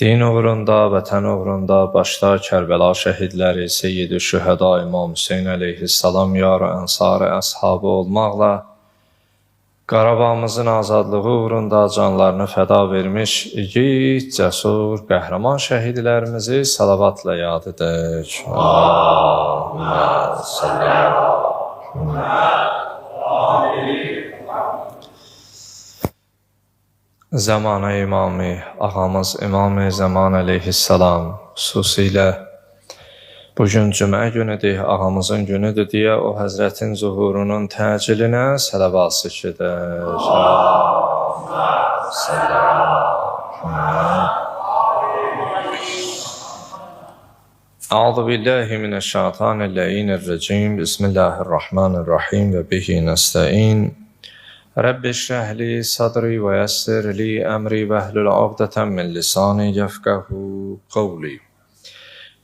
Din uğrunda, vətən uğrunda başda Kərbəla şəhidləri, Seyyid-i Şühəda İmam Hüseyin əleyhissalam yar-ı ənsar-ı əshabı olmaqla Qarabağımızın azadlığı uğrunda canlarını fəda vermiş igid, cəsur, qəhrəman şəhidlərimizi salavatla yad edək. Allahümmə salli alə Zəmanə imamı, ağamız İmam-ı Zəman əleyhissalam xüsusilə bugün cümə günüdür, ağamızın günüdür deyə o həzrətin zuhurunun təcilinə sələvat edək. Əuzu billahi mineşşeytanirracim. Bismillahirrahmanirrahim və bihi nəstəin. Rabbi şrah li sadri və yəssir li əmri və hlul uqdatan min lisani yefqahu qawli.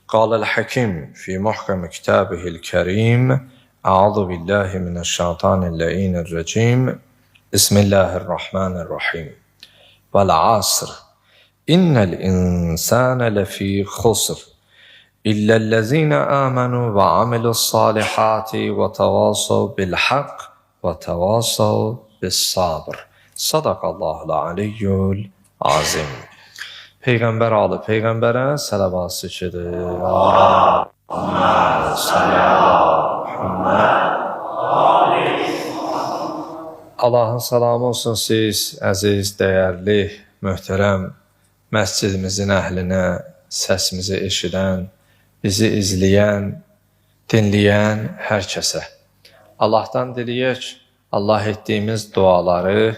قال الحكيم في محكم كتابه الكريم أعوذ بالله من الشيطان اللعين الرجيم بسم الله الرحمن الرحيم والعصر إن الإنسان لفي خسر إلا الذين آمنوا وعملوا الصالحات وتواصوا بالحق وتواصوا بالصبر صدق الله العلي العظيم. Peyğəmbər alı Peyğəmbərə sələvat edir. Allahın salamı olsun siz, əziz, dəyərli, möhtərəm məscidimizin əhlinə, səsimizi eşidən, bizi izləyən, dinləyən hər kəsə. Allahdan diləyək, Allah etdiyimiz duaları,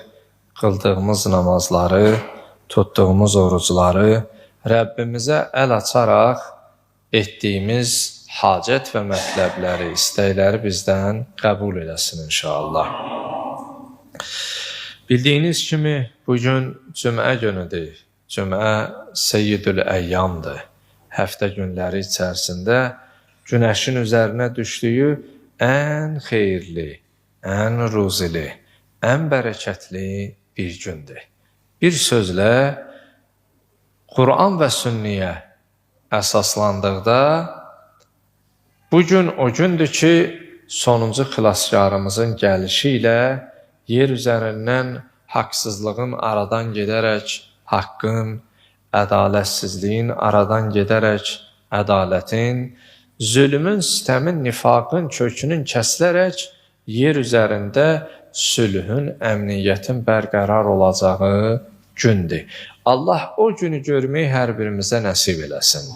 qıldığımız namazları, tutduğumuz orucları Rəbbimizə əl açaraq etdiyimiz hacət və mətləbləri, istəkləri bizdən qəbul eləsin inşallah. Bildiyiniz kimi bugün cümə günüdür. Cümə Seyyidül Əyyamdır. Həftə günləri içərisində günəşin üzərinə düşdüyü ən xeyirli, ən ruzili, ən bərəkətli bir gündür. Bir sözlə, Quran və sünniyə əsaslandıqda, bugün o gündür ki, sonuncu xilaskarımızın gəlişi ilə yer üzərindən haqsızlığın aradan gedərək, haqqın, ədalətsizliyin aradan gedərək, ədalətin, zülmün, sitəmin, nifaqın kökünün kəsilərək, yer üzərində sülhün, əmniyyətin bərqərar olacağı gündür. Allah o günü görməyi hər birimizə nəsib eləsin.